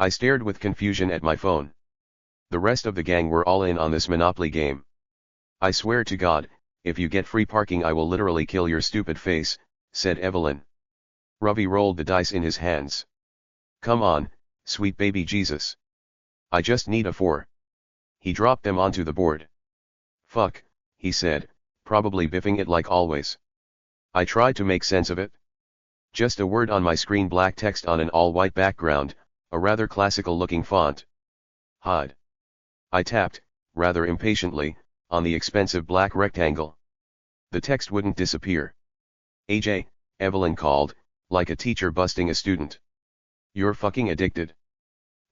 I stared with confusion at my phone. The rest of the gang were all in on this Monopoly game. I swear to God, if you get free parking I will literally kill your stupid face, said Evelyn. Ravi rolled the dice in his hands. Come on, sweet baby Jesus. I just need a 4. He dropped them onto the board. Fuck, he said, probably biffing it like always. I tried to make sense of it. Just a word on my screen, black text on an all-white background, a rather classical-looking font. Hide. I tapped, rather impatiently, on the expensive black rectangle. The text wouldn't disappear. AJ, Evelyn called, like a teacher busting a student. You're fucking addicted.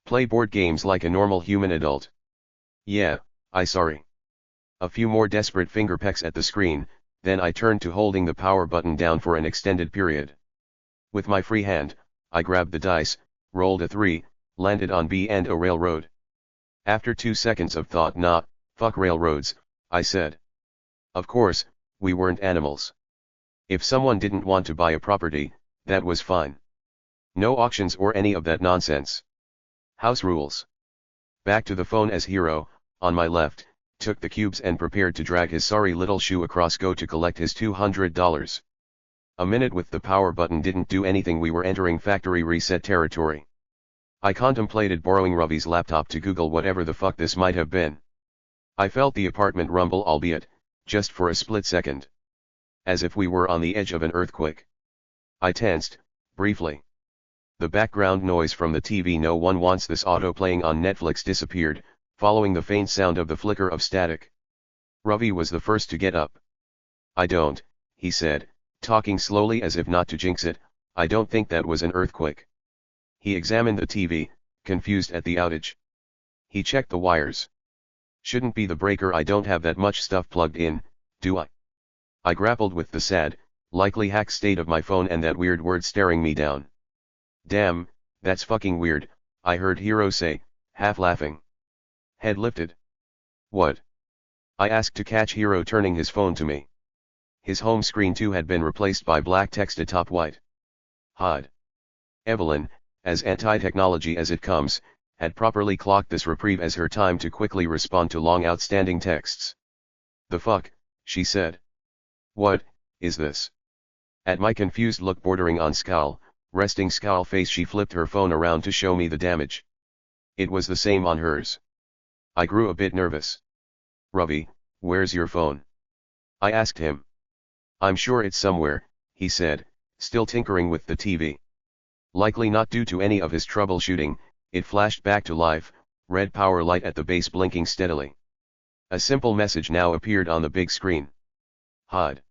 Play board games like a normal human adult. Yeah, sorry. A few more desperate finger pecks at the screen, then I turned to holding the power button down for an extended period. With my free hand, I grabbed the dice, rolled a 3, landed on B and a railroad. After 2 seconds of thought, nah, fuck railroads, I said. Of course, we weren't animals. If someone didn't want to buy a property, that was fine. No auctions or any of that nonsense. House rules. Back to the phone as Hero, on my left, took the cubes and prepared to drag his sorry little shoe across Go to collect his $200. A minute with the power button didn't do anything. We were entering factory reset territory. I contemplated borrowing Ravi's laptop to Google whatever the fuck this might have been. I felt the apartment rumble, albeit, just for a split second. As if we were on the edge of an earthquake. I tensed, briefly. The background noise from the TV "No One Wants This" auto-playing on Netflix disappeared, following the faint sound of the flicker of static. Ravi was the first to get up. I don't, he said, talking slowly as if not to jinx it, I don't think that was an earthquake. He examined the TV, confused at the outage. He checked the wires. Shouldn't be the breaker. I don't have that much stuff plugged in, do I? I grappled with the sad, likely hack state of my phone and that weird word staring me down. Damn, that's fucking weird, I heard Hero say, half laughing. Head lifted. What? I asked to catch Hero turning his phone to me. His home screen too had been replaced by black text atop white. Hide. Evelyn, as anti-technology as it comes, had properly clocked this reprieve as her time to quickly respond to long outstanding texts. The fuck, she said. What is this? At my confused look bordering on scowl, resting scowl face, she flipped her phone around to show me the damage. It was the same on hers. I grew a bit nervous. Ravi, where's your phone? I asked him. I'm sure it's somewhere, he said, still tinkering with the TV. Likely not due to any of his troubleshooting, it flashed back to life, red power light at the base blinking steadily. A simple message now appeared on the big screen. Hide.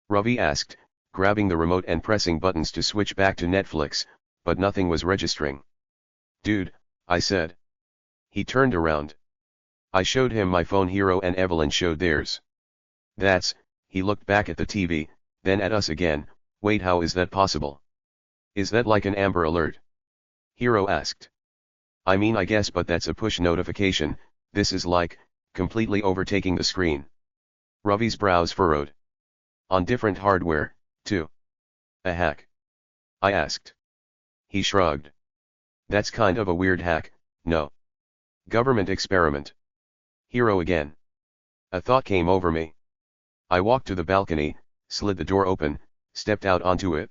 Ravi asked, grabbing the remote and pressing buttons to switch back to Netflix, but nothing was registering. Dude, I said. He turned around. I showed him my phone. Hero and Evelyn showed theirs. He looked back at the TV, then at us again. Wait, how is that possible? Is that like an Amber Alert? Hero asked. I mean, I guess, but that's a push notification. This is like, completely overtaking the screen. Ravi's brows furrowed. On different hardware, too. A hack? I asked. He shrugged. That's kind of a weird hack, no. Government experiment. Hero again. A thought came over me. I walked to the balcony, slid the door open, stepped out onto it.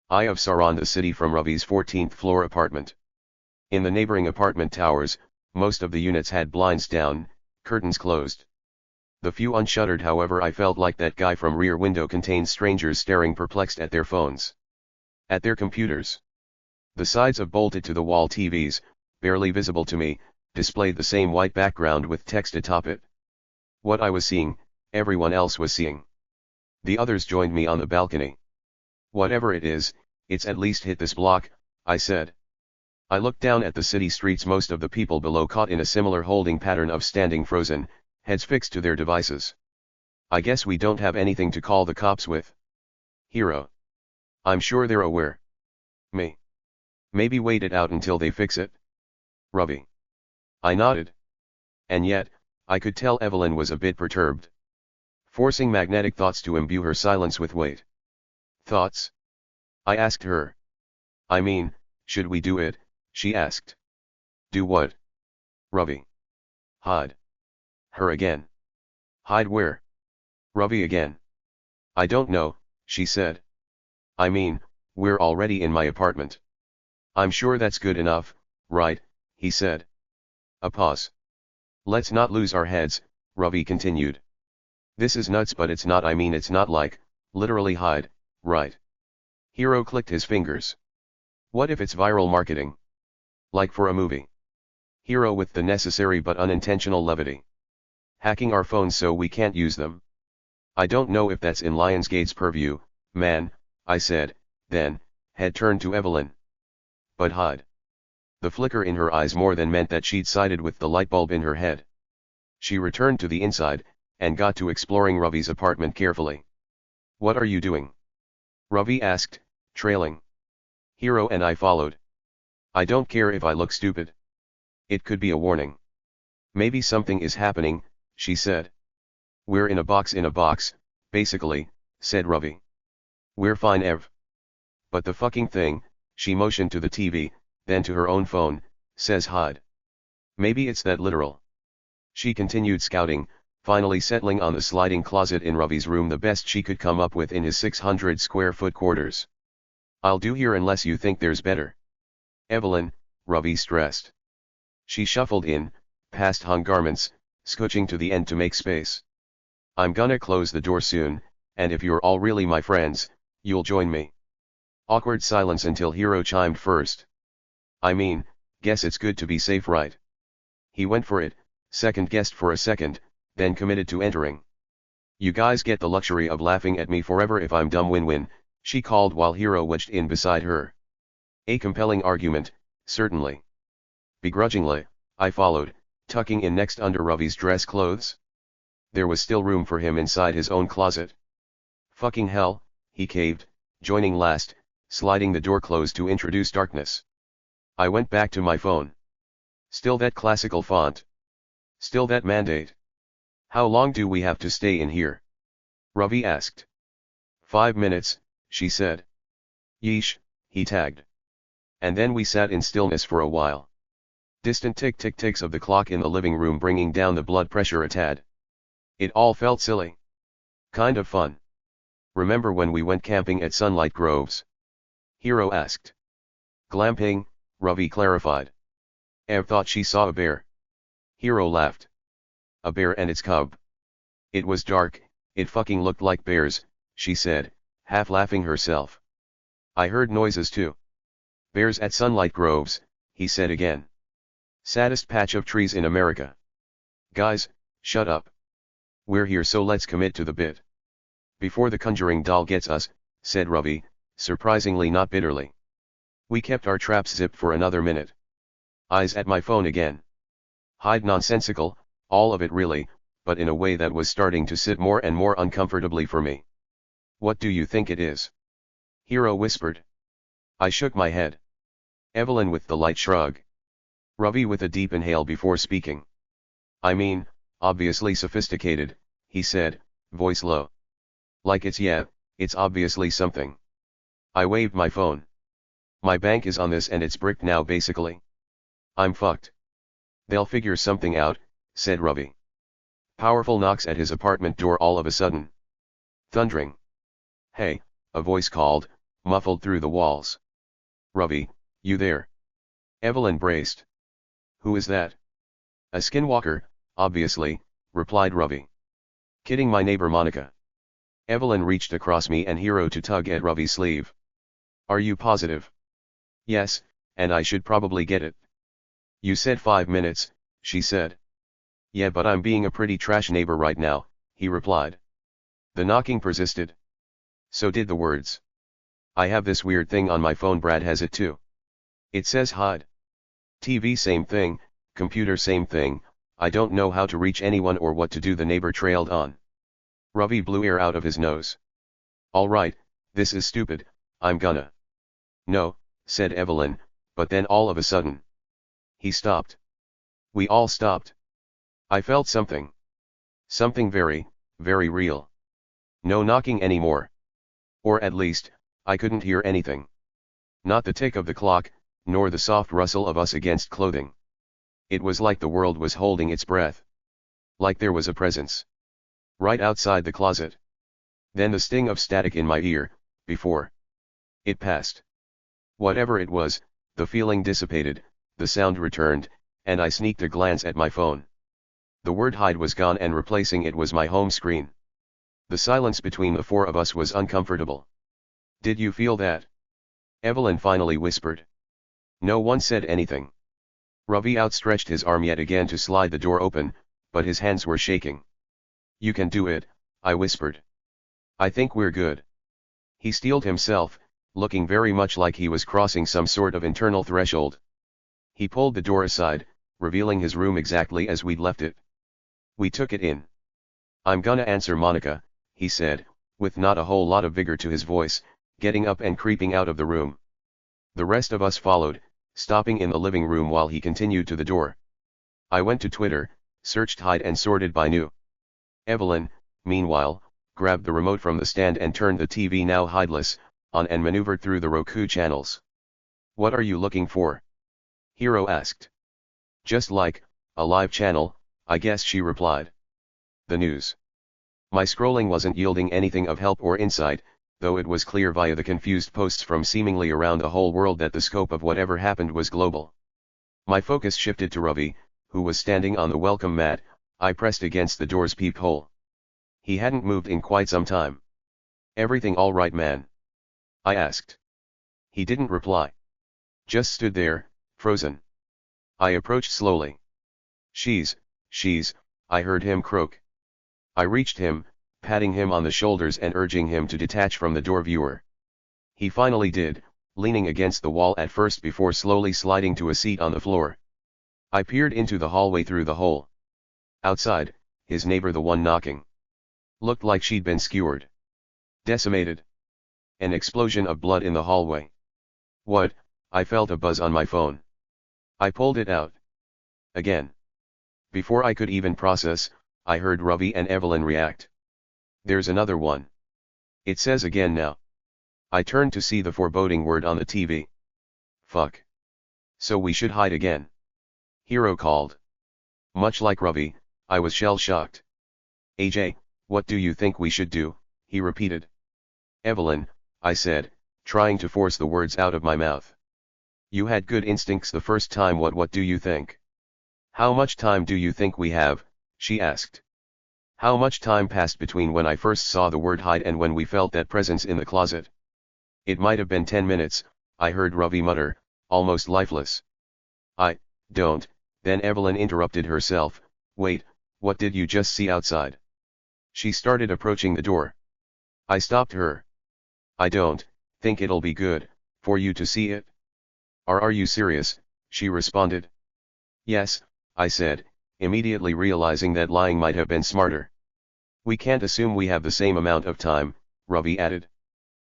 Eye of Sauron the city from Ravi's 14th floor apartment. In the neighboring apartment towers, most of the units had blinds down, curtains closed. The few unshuttered, however, I felt like that guy from Rear Window contained strangers staring perplexed at their phones. At their computers. The sides of bolted-to-the-wall TVs, barely visible to me, displayed the same white background with text atop it. What I was seeing, everyone else was seeing. The others joined me on the balcony. Whatever it is, it's at least hit this block, I said. I looked down at the city streets, most of the people below caught in a similar holding pattern of standing frozen, heads fixed to their devices. I guess we don't have anything to call the cops with. Hero. I'm sure they're aware. Me. Maybe wait it out until they fix it. Ravi. I nodded. And yet, I could tell Evelyn was a bit perturbed. Forcing magnetic thoughts to imbue her silence with weight. Thoughts? I asked her. I mean, should we do it? She asked. Do what? Ravi. Hide. Her again. Hide where? Ravi again. I don't know, she said. I mean, we're already in my apartment. I'm sure that's good enough, right? He said. A pause. Let's not lose our heads, Ravi continued. This is nuts, but it's not. I mean, it's not like, literally hide, right? Hero clicked his fingers. What if it's viral marketing? Like for a movie. Hero with the necessary but unintentional levity. Hacking our phones so we can't use them. I don't know if that's in Lionsgate's purview, man, I said, then, head turned to Evelyn. But hide. The flicker in her eyes more than meant that she'd sided with the light bulb in her head. She returned to the inside, and got to exploring Ravi's apartment carefully. What are you doing? Ravi asked, trailing. Hero and I followed. I don't care if I look stupid. It could be a warning. Maybe something is happening, she said. We're in a box, basically, said Ravi. We're fine, Ev. But the fucking thing, she motioned to the TV, then to her own phone, says hide. Maybe it's that literal. She continued scouting, finally settling on the sliding closet in Ravi's room, the best she could come up with in his 600 square foot quarters. I'll do here unless you think there's better. Evelyn, Ravi stressed. She shuffled in, past hung garments, scooching to the end to make space. I'm gonna close the door soon, and if you're all really my friends, you'll join me. Awkward silence until Hero chimed first. I mean, guess it's good to be safe, right? He went for it, second-guessed for a second, then committed to entering. You guys get the luxury of laughing at me forever if I'm dumb, win-win, she called while Hero wedged in beside her. A compelling argument, certainly. Begrudgingly, I followed, tucking in next under Ravi's dress clothes. There was still room for him inside his own closet. Fucking hell, he caved, joining last, sliding the door closed to introduce darkness. I went back to my phone. Still that classical font. Still that mandate. How long do we have to stay in here? Ravi asked. 5 minutes, she said. Yeesh, he tagged. And then we sat in stillness for a while. Distant tick-tick-ticks of the clock in the living room bringing down the blood pressure a tad. It all felt silly. Kind of fun. Remember when we went camping at Sunlight Groves? Hero asked. Glamping, Ravi clarified. Ev thought she saw a bear. Hero laughed. A bear and its cub. It was dark, it fucking looked like bears, she said, half laughing herself. I heard noises too. Bears at Sunlight Groves, he said again. Saddest patch of trees in America. Guys, shut up. We're here, so let's commit to the bit. Before the conjuring doll gets us, said Ravi, surprisingly not bitterly. We kept our traps zipped for another minute. Eyes at my phone again. Hide nonsensical, all of it really, but in a way that was starting to sit more and more uncomfortably for me. What do you think it is? Hero whispered. I shook my head. Evelyn with the light shrug. Ravi with a deep inhale before speaking. I mean, obviously sophisticated, he said, voice low. Like it's obviously something. I waved my phone. My bank is on this and it's bricked now basically. I'm fucked. They'll figure something out, said Ravi. Powerful knocks at his apartment door all of a sudden. Thundering. Hey, a voice called, muffled through the walls. Ravi, you there? Evelyn braced. Who is that? A skinwalker, obviously, replied Ravi. Kidding, my neighbor Monica. Evelyn reached across me and Hero to tug at Ravi's sleeve. Are you positive? Yes, and I should probably get it. You said 5 minutes, she said. Yeah, but I'm being a pretty trash neighbor right now, he replied. The knocking persisted. So did the words. I have this weird thing on my phone, Brad has it too. It says hide. TV same thing, computer same thing, I don't know how to reach anyone or what to do, the neighbor trailed on. Ravi blew air out of his nose. Alright, this is stupid, I'm gonna. No, said Evelyn, but then all of a sudden. He stopped. We all stopped. I felt something. Something very, very real. No knocking anymore. Or at least, I couldn't hear anything. Not the tick of the clock, nor the soft rustle of us against clothing. It was like the world was holding its breath. Like there was a presence. Right outside the closet. Then the sting of static in my ear, before it passed. Whatever it was, the feeling dissipated, the sound returned, and I sneaked a glance at my phone. The word hide was gone and replacing it was my home screen. The silence between the four of us was uncomfortable. Did you feel that? Evelyn finally whispered. No one said anything. Ravi outstretched his arm yet again to slide the door open, but his hands were shaking. You can do it, I whispered. I think we're good. He steeled himself, looking very much like he was crossing some sort of internal threshold. He pulled the door aside, revealing his room exactly as we'd left it. We took it in. I'm gonna answer Monica, he said, with not a whole lot of vigor to his voice, getting up and creeping out of the room. The rest of us followed, stopping in the living room while he continued to the door. I went to Twitter, searched hide and sorted by new. Evelyn, meanwhile, grabbed the remote from the stand and turned the TV, now hideless, on and maneuvered through the Roku channels. What are you looking for? Hero asked. Just like, a live channel, I guess, she replied. The news. My scrolling wasn't yielding anything of help or insight, though it was clear via the confused posts from seemingly around the whole world that the scope of whatever happened was global. My focus shifted to Ravi, who was standing on the welcome mat, I pressed against the door's peephole. He hadn't moved in quite some time. Everything all right, man? I asked. He didn't reply. Just stood there, frozen. I approached slowly. She's, I heard him croak. I reached him, patting him on the shoulders and urging him to detach from the door viewer. He finally did, leaning against the wall at first before slowly sliding to a seat on the floor. I peered into the hallway through the hole. Outside, his neighbor, the one knocking, looked like she'd been skewered. Decimated. An explosion of blood in the hallway. What? I felt a buzz on my phone. I pulled it out. Again. Before I could even process, I heard Ravi and Evelyn react. There's another one. It says again now. I turned to see the foreboding word on the TV. Fuck. So we should hide again. Hero called. Much like Ravi, I was shell-shocked. AJ, what do you think we should do? He repeated. Evelyn, I said, trying to force the words out of my mouth. You had good instincts the first time. What do you think? How much time do you think we have? She asked. How much time passed between when I first saw the word hide and when we felt that presence in the closet? It might have been 10 minutes, I heard Ravi mutter, almost lifeless. I don't. Then Evelyn interrupted herself. Wait, what did you just see outside? She started approaching the door. I stopped her. I don't think it'll be good for you to see it. Are you serious? She responded. Yes, I said, immediately realizing that lying might have been smarter. We can't assume we have the same amount of time, Ravi added.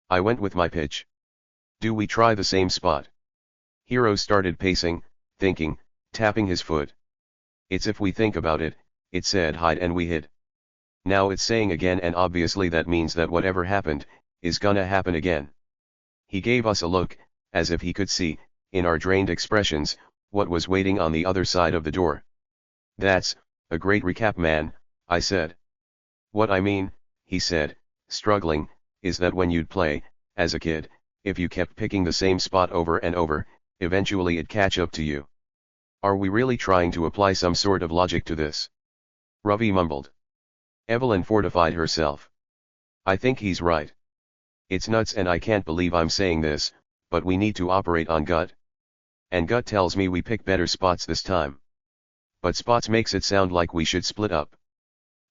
I went with my pitch. Do we try the same spot? Hero started pacing, thinking, tapping his foot. It's if we think about it, it said hide and we hid. Now it's saying again, and obviously that means that whatever happened, is gonna happen again. He gave us a look, as if he could see, in our drained expressions, what was waiting on the other side of the door. That's a great recap, man, I said. What I mean, he said, struggling, is that when you'd play, as a kid, if you kept picking the same spot over and over, eventually it'd catch up to you. Are we really trying to apply some sort of logic to this? Ravi mumbled. Evelyn fortified herself. I think he's right. It's nuts, and I can't believe I'm saying this, but we need to operate on gut. And gut tells me we pick better spots this time. But spots makes it sound like we should split up.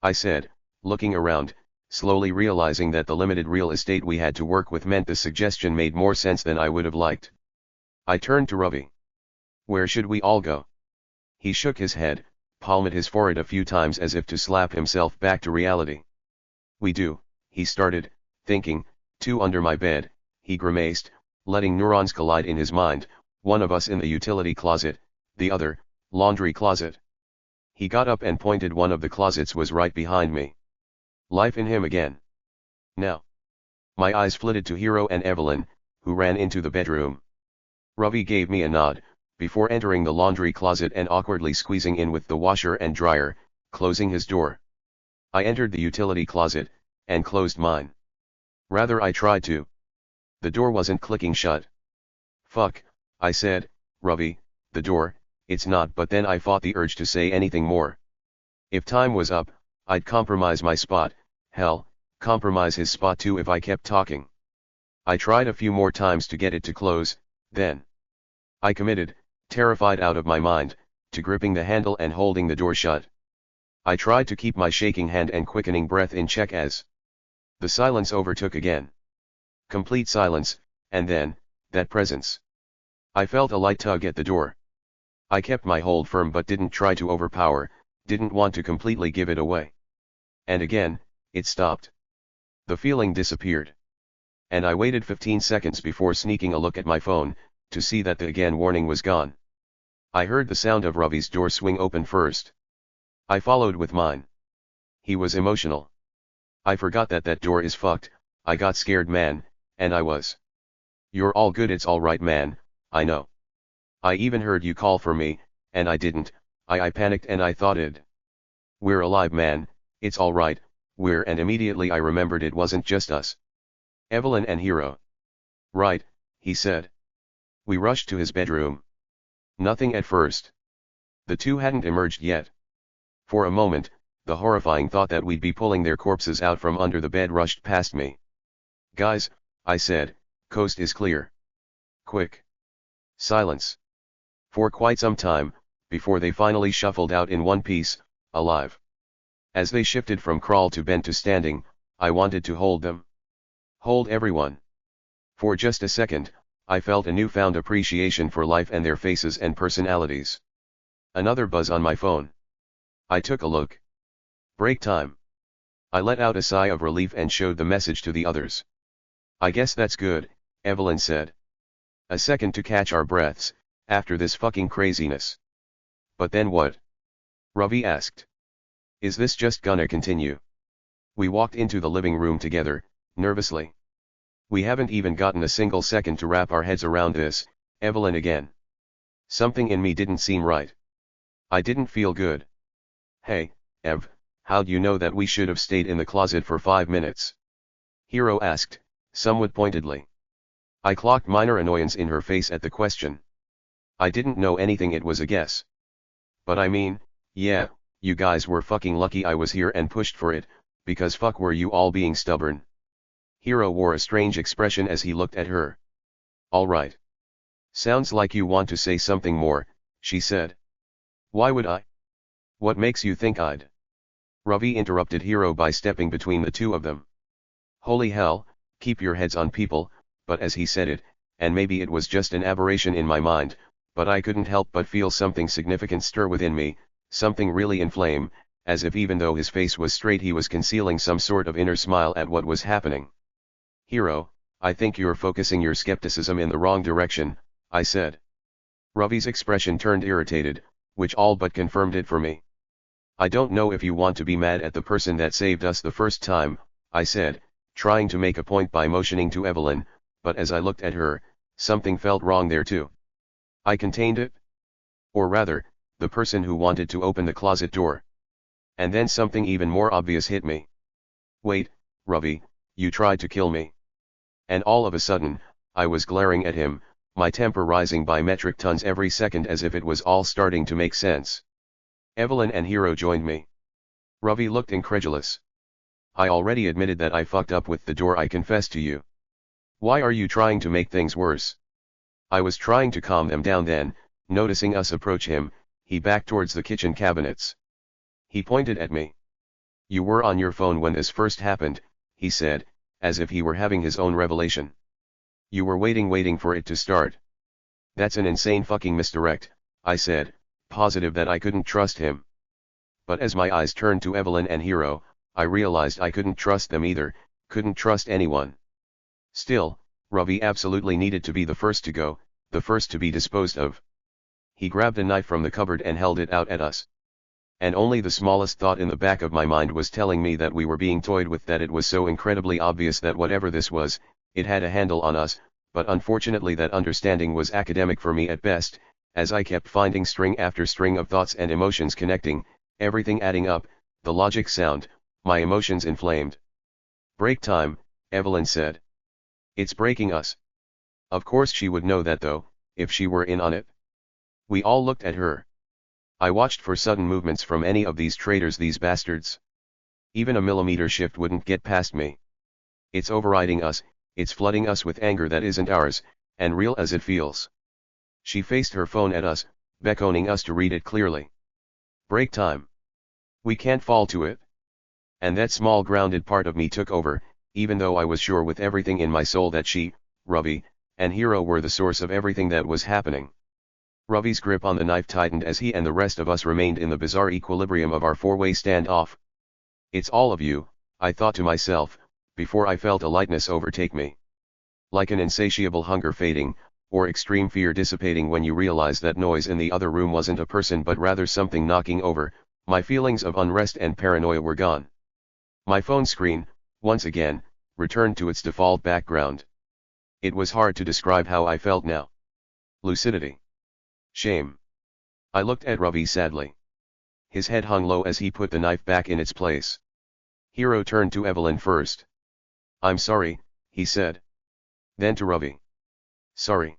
I said, looking around, slowly realizing that the limited real estate we had to work with meant the suggestion made more sense than I would have liked. I turned to Ravi. Where should we all go? He shook his head, palmed his forehead a few times as if to slap himself back to reality. We do, he started, thinking, two under my bed, he grimaced, letting neurons collide in his mind, one of us in the utility closet, the other, laundry closet. He got up and pointed. One of the closets was right behind me. Life in him again. Now. My eyes flitted to Hero and Evelyn, who ran into the bedroom. Ravi gave me a nod, before entering the laundry closet and awkwardly squeezing in with the washer and dryer, closing his door. I entered the utility closet, and closed mine. Rather, I tried to. The door wasn't clicking shut. Fuck, I said, Ravi, the door, it's not. But then I fought the urge to say anything more. If time was up, I'd compromise my spot, hell, compromise his spot too if I kept talking. I tried a few more times to get it to close, then I committed, terrified out of my mind, to gripping the handle and holding the door shut. I tried to keep my shaking hand and quickening breath in check as the silence overtook again. Complete silence, and then, that presence. I felt a light tug at the door. I kept my hold firm but didn't try to overpower, didn't want to completely give it away. And again, it stopped. The feeling disappeared. And I waited 15 seconds before sneaking a look at my phone, to see that the again warning was gone. I heard the sound of Ravi's door swing open first. I followed with mine. He was emotional. I forgot that door is fucked. I got scared, man, and I was. You're all good, it's alright, man, I know. I even heard you call for me, and I didn't. I panicked and I thought we're alive, man, it's alright, and immediately I remembered it wasn't just us. Evelyn and Hero. Right, he said. We rushed to his bedroom. Nothing at first. The two hadn't emerged yet. For a moment, the horrifying thought that we'd be pulling their corpses out from under the bed rushed past me. Guys, I said, coast is clear. Quick. Silence. For quite some time, before they finally shuffled out in one piece, alive. As they shifted from crawl to bend to standing, I wanted to hold them. Hold everyone. For just a second, I felt a newfound appreciation for life and their faces and personalities. Another buzz on my phone. I took a look. Break time. I let out a sigh of relief and showed the message to the others. I guess that's good, Evelyn said. A second to catch our breaths, after this fucking craziness. But then what? Ravi asked. Is this just gonna continue? We walked into the living room together, nervously. We haven't even gotten a single second to wrap our heads around this, Evelyn again. Something in me didn't seem right. I didn't feel good. Hey, Ev, how'd you know that we should have stayed in the closet for 5 minutes? Hero asked, somewhat pointedly. I clocked minor annoyance in her face at the question. I didn't know anything, it was a guess. But I mean, yeah, you guys were fucking lucky I was here and pushed for it, because fuck were you all being stubborn. Hero wore a strange expression as he looked at her. Alright. Sounds like you want to say something more, she said. Why would I? What makes you think I'd? Ravi interrupted Hero by stepping between the two of them. Holy hell, keep your heads on, people, but as he said it, and maybe it was just an aberration in my mind, but I couldn't help but feel something significant stir within me, something really inflame, as if even though his face was straight he was concealing some sort of inner smile at what was happening. Hero, I think you're focusing your skepticism in the wrong direction, I said. Ravi's expression turned irritated, which all but confirmed it for me. I don't know if you want to be mad at the person that saved us the first time, I said, trying to make a point by motioning to Evelyn, but as I looked at her, something felt wrong there too. I contained it. Or rather, the person who wanted to open the closet door. And then something even more obvious hit me. Wait, Ravi, you tried to kill me. And all of a sudden, I was glaring at him, my temper rising by metric tons every second as if it was all starting to make sense. Evelyn and Hero joined me. Ravi looked incredulous. I already admitted that I fucked up with the door, I confessed to you. Why are you trying to make things worse? I was trying to calm them down then, noticing us approach him, he backed towards the kitchen cabinets. He pointed at me. You were on your phone when this first happened, he said, as if he were having his own revelation. You were waiting for it to start. That's an insane fucking misdirect, I said, positive that I couldn't trust him. But as my eyes turned to Evelyn and Hero, I realized I couldn't trust them either, couldn't trust anyone. Still, Ravi absolutely needed to be the first to go, the first to be disposed of. He grabbed a knife from the cupboard and held it out at us. And only the smallest thought in the back of my mind was telling me that we were being toyed with, that it was so incredibly obvious that whatever this was, it had a handle on us, but unfortunately that understanding was academic for me at best, As I kept finding string after string of thoughts and emotions connecting, everything adding up, the logic sound, my emotions inflamed. "Break time," Evelyn said. "It's breaking us." Of course she would know that though, if she were in on it. We all looked at her. I watched for sudden movements from any of these traitors, these bastards. Even a millimeter shift wouldn't get past me. It's overriding us, it's flooding us with anger that isn't ours, and real as it feels. She faced her phone at us, beckoning us to read it clearly. "Break time. We can't fall to it." And that small grounded part of me took over, even though I was sure with everything in my soul that she, Ravi, and Hero were the source of everything that was happening. Ravi's grip on the knife tightened as he and the rest of us remained in the bizarre equilibrium of our four-way standoff. "It's all of you," I thought to myself, before I felt a lightness overtake me. Like an insatiable hunger fading, or extreme fear dissipating when you realize that noise in the other room wasn't a person but rather something knocking over, my feelings of unrest and paranoia were gone. My phone screen, once again, returned to its default background. It was hard to describe how I felt now. Lucidity. Shame. I looked at Ravi sadly. His head hung low as he put the knife back in its place. Hero turned to Evelyn first. "I'm sorry," he said. Then to Ravi. "Sorry.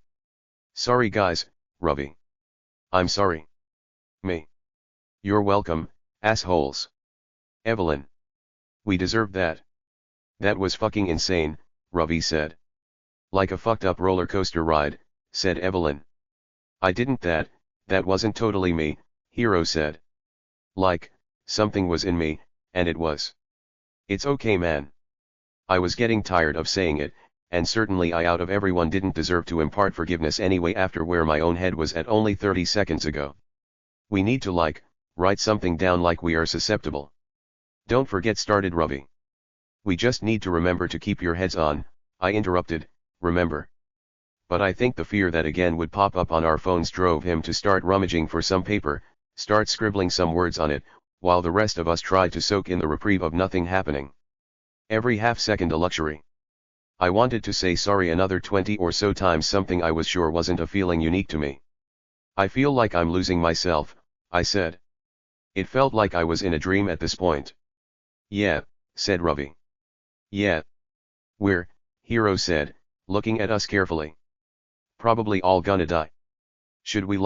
Sorry guys, Ravi. I'm sorry." Me. "You're welcome, assholes." Evelyn. "We deserved that." "That was fucking insane," Ravi said. "Like a fucked up roller coaster ride," said Evelyn. "I didn't that wasn't totally me," Hero said. "Like, something was in me, and it was. It's okay man." I was getting tired of saying it, and certainly I out of everyone didn't deserve to impart forgiveness anyway after where my own head was at only 30 seconds ago. "We need to write something down like we are susceptible." "Don't forget," started Ravi. "We just need to remember to keep your heads on," I interrupted, "remember." But I think the fear that again would pop up on our phones drove him to start rummaging for some paper, start scribbling some words on it, while the rest of us tried to soak in the reprieve of nothing happening. Every half second a luxury. I wanted to say sorry another 20 or so times, something I was sure wasn't a feeling unique to me. "I feel like I'm losing myself," I said. It felt like I was in a dream at this point. "Yeah," said Ravi. "Yeah. We're," Hero said, looking at us carefully. "Probably all gonna die. Should we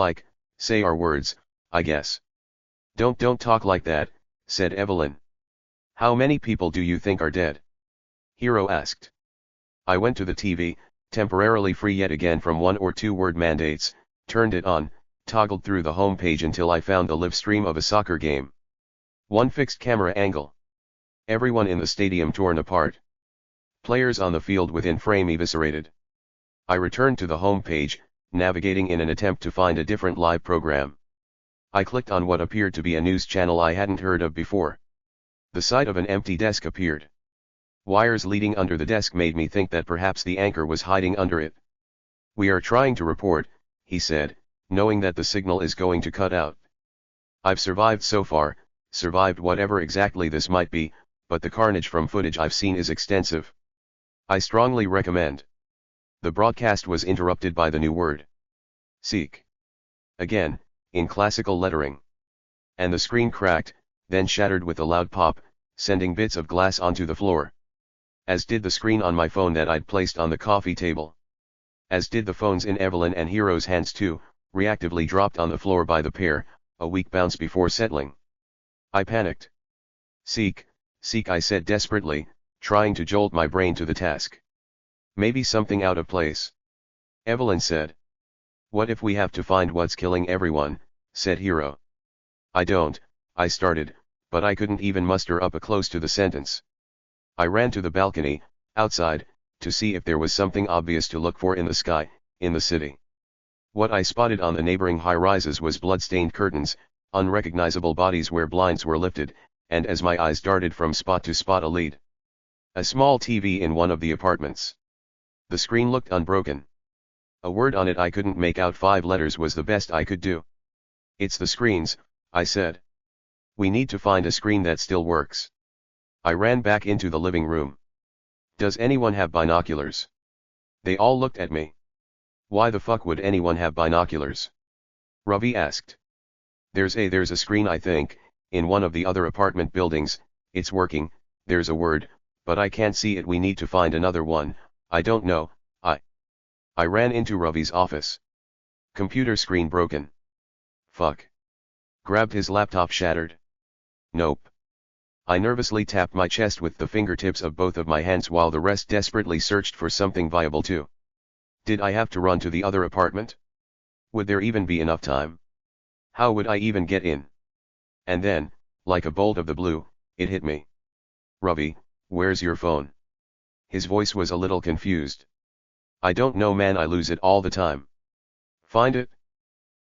say our words, I guess?" Don't talk like that," said Evelyn. "How many people do you think are dead?" Hero asked. I went to the TV, temporarily free yet again from 1 or 2 word mandates, turned it on, toggled through the home page until I found the live stream of a soccer game. One fixed camera angle. Everyone in the stadium torn apart. Players on the field within frame eviscerated. I returned to the home page, navigating in an attempt to find a different live program. I clicked on what appeared to be a news channel I hadn't heard of before. The sight of an empty desk appeared. Wires leading under the desk made me think that perhaps the anchor was hiding under it. "We are trying to report," he said, knowing that the signal is going to cut out. "I've survived so far, survived whatever exactly this might be, but the carnage from footage I've seen is extensive. I strongly recommend." The broadcast was interrupted by the new word. "Seek." Again, in classical lettering. And the screen cracked, then shattered with a loud pop, sending bits of glass onto the floor. As did the screen on my phone that I'd placed on the coffee table. As did the phones in Evelyn and Hero's hands too, reactively dropped on the floor by the pair, a weak bounce before settling. I panicked. Seek, I said desperately, trying to jolt my brain to the task. "Maybe something out of place." Evelyn said. "What if we have to find what's killing everyone?" said Hero. I started, but I couldn't even muster up a close to the sentence. I ran to the balcony, outside, to see if there was something obvious to look for in the sky, in the city. What I spotted on the neighboring high-rises was blood-stained curtains, unrecognizable bodies where blinds were lifted, and as my eyes darted from spot to spot a lead. A small TV in one of the apartments. The screen looked unbroken. A word on it I couldn't make out, 5 letters was the best I could do. "It's the screens," I said. "We need to find a screen that still works." I ran back into the living room. "Does anyone have binoculars?" They all looked at me. Why the fuck would anyone have binoculars? Ravi asked. There's a screen I think, in one of the other apartment buildings, it's working, there's a word, but I can't see it. We need to find another one, I don't know, I ran into Ravi's office. Computer screen broken. Fuck. Grabbed his laptop shattered. Nope. I nervously tapped my chest with the fingertips of both of my hands while the rest desperately searched for something viable too. Did I have to run to the other apartment? Would there even be enough time? How would I even get in? And then, like a bolt of the blue, it hit me. Ravi, where's your phone? His voice was a little confused. I don't know man, I lose it all the time. Find it?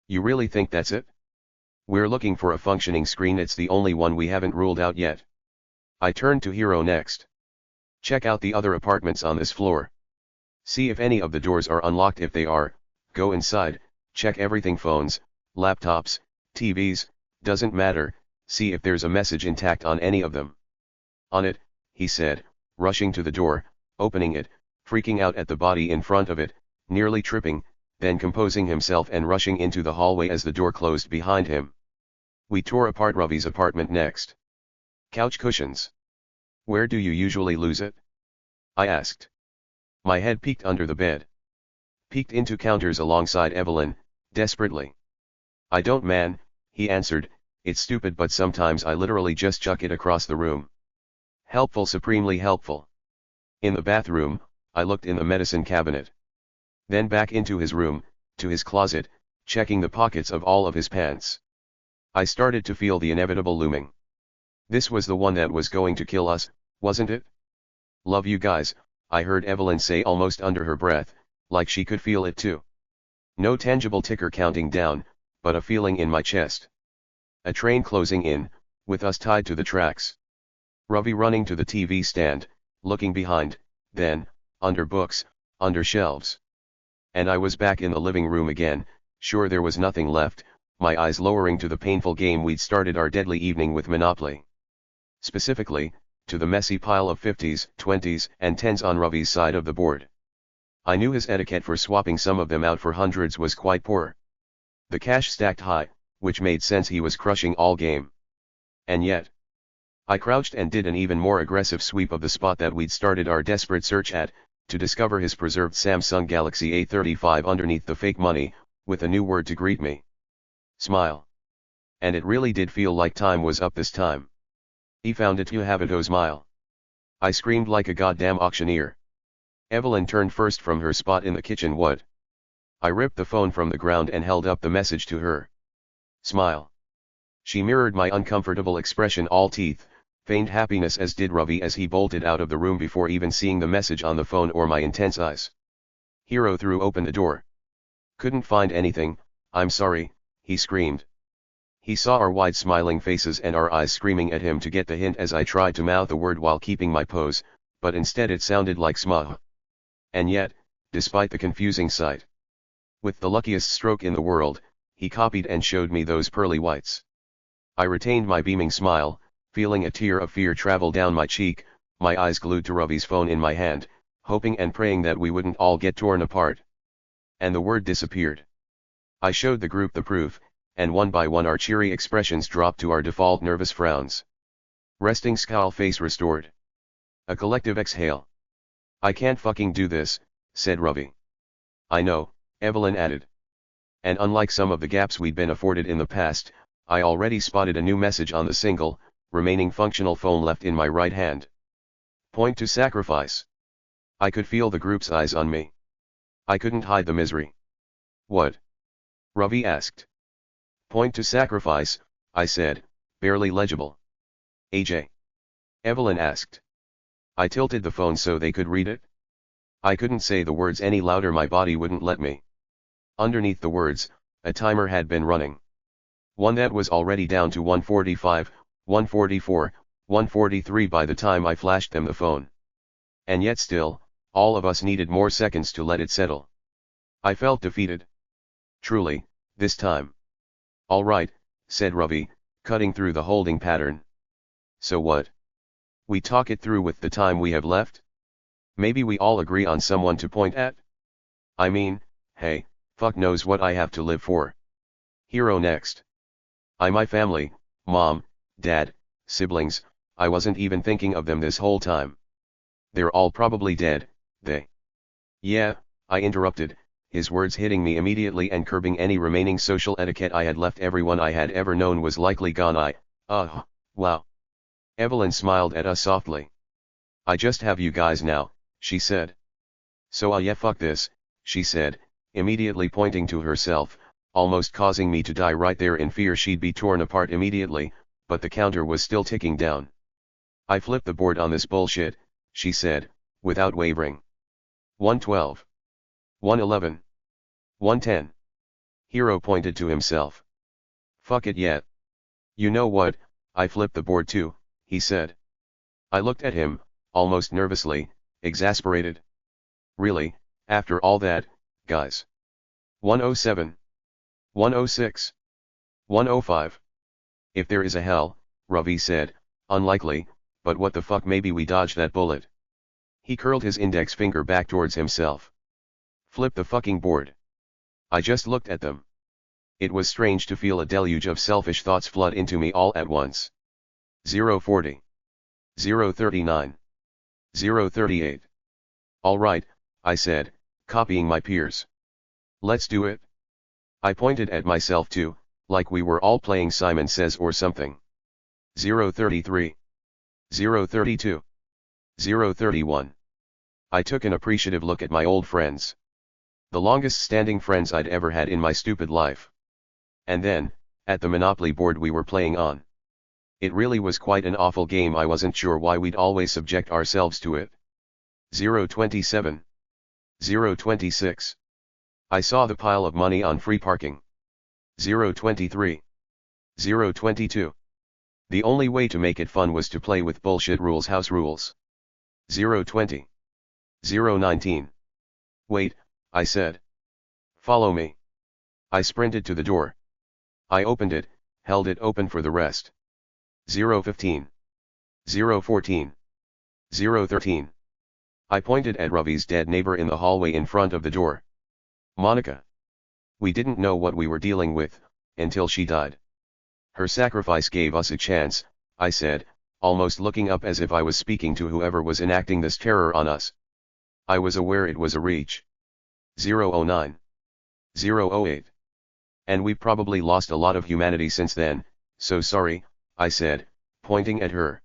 You really think that's it? We're looking for a functioning screen, it's the only one we haven't ruled out yet. I turned to Hero next. Check out the other apartments on this floor. See if any of the doors are unlocked. If they are, go inside, check everything, phones, laptops, TVs, doesn't matter, see if there's a message intact on any of them. On it, he said, rushing to the door, opening it, freaking out at the body in front of it, nearly tripping, then composing himself and rushing into the hallway as the door closed behind him. We tore apart Ravi's apartment next. Couch cushions. Where do you usually lose it? I asked. My head peeked under the bed. Peeked into counters alongside Evelyn, desperately. I don't man, he answered, it's stupid but sometimes I literally just chuck it across the room. Helpful, supremely helpful. In the bathroom, I looked in the medicine cabinet. Then back into his room, to his closet, checking the pockets of all of his pants. I started to feel the inevitable looming. This was the one that was going to kill us, wasn't it? Love you guys, I heard Evelyn say almost under her breath, like she could feel it too. No tangible ticker counting down, but a feeling in my chest. A train closing in, with us tied to the tracks. Ravi running to the TV stand, looking behind, then, under books, under shelves. And I was back in the living room again, sure there was nothing left, my eyes lowering to the painful game we'd started our deadly evening with Monopoly. Specifically, to the messy pile of 50s, 20s, and 10s on Ravi's side of the board. I knew his etiquette for swapping some of them out for hundreds was quite poor. The cash stacked high, which made sense, he was crushing all game. And yet, I crouched and did an even more aggressive sweep of the spot that we'd started our desperate search at, to discover his preserved Samsung Galaxy A35 underneath the fake money, with a new word to greet me. Smile. And it really did feel like time was up this time. He found it, you have it, oh smile. I screamed like a goddamn auctioneer. Evelyn turned first from her spot in the kitchen. What? I ripped the phone from the ground and held up the message to her. Smile. She mirrored my uncomfortable expression, all teeth, feigned happiness, as did Ravi as he bolted out of the room before even seeing the message on the phone or my intense eyes. Hero threw open the door. Couldn't find anything, I'm sorry, he screamed. He saw our wide smiling faces and our eyes screaming at him to get the hint as I tried to mouth the word while keeping my pose, but instead it sounded like smah. And yet, despite the confusing sight, with the luckiest stroke in the world, he copied and showed me those pearly whites. I retained my beaming smile, feeling a tear of fear travel down my cheek, my eyes glued to Ravi's phone in my hand, hoping and praying that we wouldn't all get torn apart. And the word disappeared. I showed the group the proof, and one by one our cheery expressions dropped to our default nervous frowns. Resting scowl face restored. A collective exhale. I can't fucking do this, said Ravi. I know, Evelyn added. And unlike some of the gaps we'd been afforded in the past, I already spotted a new message on the single, remaining functional phone left in my right hand. Point to sacrifice. I could feel the group's eyes on me. I couldn't hide the misery. What? Ravi asked. Point to sacrifice, I said, barely legible. AJ? Evelyn asked. I tilted the phone so they could read it. I couldn't say the words any louder, my body wouldn't let me. Underneath the words, a timer had been running. One that was already down to 145, 144, 143 by the time I flashed them the phone. And yet still, all of us needed more seconds to let it settle. I felt defeated. Truly, this time. All right, said Ravi, cutting through the holding pattern. So what? We talk it through with the time we have left? Maybe we all agree on someone to point at? I mean, hey, fuck knows what I have to live for. Hero next. My family, mom, dad, siblings, I wasn't even thinking of them this whole time. They're all probably dead, they. Yeah, I interrupted, his words hitting me immediately and curbing any remaining social etiquette I had left. Everyone I had ever known was likely gone. Wow. Evelyn smiled at us softly. I just have you guys now, she said. So yeah, fuck this, she said, immediately pointing to herself, almost causing me to die right there in fear she'd be torn apart immediately, but the counter was still ticking down. I flipped the board on this bullshit, she said, without wavering. 112. 111. 110. Hero pointed to himself. Fuck it yet. You know what, I flipped the board too, he said. I looked at him, almost nervously, exasperated. Really, after all that, guys? 107. 106. 105. If there is a hell, Ravi said, unlikely, but what the fuck, maybe we dodged that bullet. He curled his index finger back towards himself. Flip the fucking board. I just looked at them. It was strange to feel a deluge of selfish thoughts flood into me all at once. 040. 039. 038. All right, I said, copying my peers. Let's do it. I pointed at myself too, like we were all playing Simon Says or something. 033. 032. 031. I took an appreciative look at my old friends. The longest standing friends I'd ever had in my stupid life. And then, at the Monopoly board we were playing on. It really was quite an awful game. I wasn't sure why we'd always subject ourselves to it. 027. 026. I saw the pile of money on free parking. 023. 022. The only way to make it fun was to play with bullshit rules, house rules. 020. 019. Wait, I said. Follow me. I sprinted to the door. I opened it, held it open for the rest. 015. 014. 013. I pointed at Ravi's dead neighbor in the hallway in front of the door. Monica. We didn't know what we were dealing with, until she died. Her sacrifice gave us a chance, I said, almost looking up as if I was speaking to whoever was enacting this terror on us. I was aware it was a reach. 009. 008. And we probably lost a lot of humanity since then, so sorry, I said, pointing at her.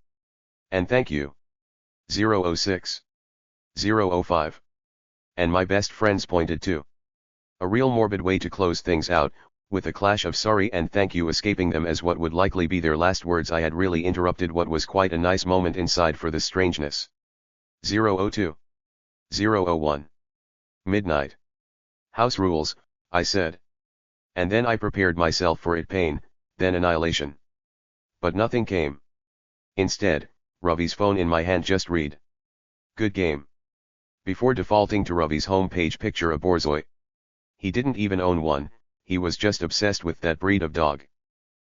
And thank you. 006. 005. And my best friends pointed too. A real morbid way to close things out, with a clash of sorry and thank you escaping them as what would likely be their last words. I had really interrupted what was quite a nice moment inside for the strangeness. 002. 001. Midnight. House rules, I said. And then I prepared myself for it, pain, then annihilation. But nothing came. Instead, Ravi's phone in my hand just read. Good game. Before defaulting to Ravi's homepage picture of Borzoi. He didn't even own one, he was just obsessed with that breed of dog.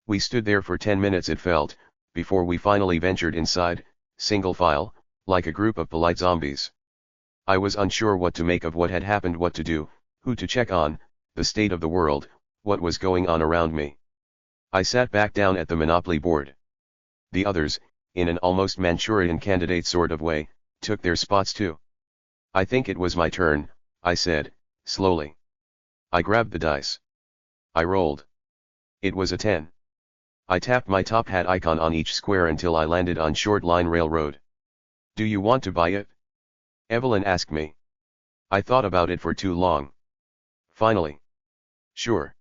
We stood there for 10 minutes it felt, before we finally ventured inside, single file, like a group of polite zombies. I was unsure what to make of what had happened, what to do, who to check on, the state of the world, what was going on around me. I sat back down at the Monopoly board. The others, in an almost Manchurian Candidate sort of way, took their spots too. I think it was my turn, I said, slowly. I grabbed the dice. I rolled. It was a 10. I tapped my top hat icon on each square until I landed on Short Line Railroad. Do you want to buy it? Evelyn asked me. I thought about it for too long. Finally. Sure.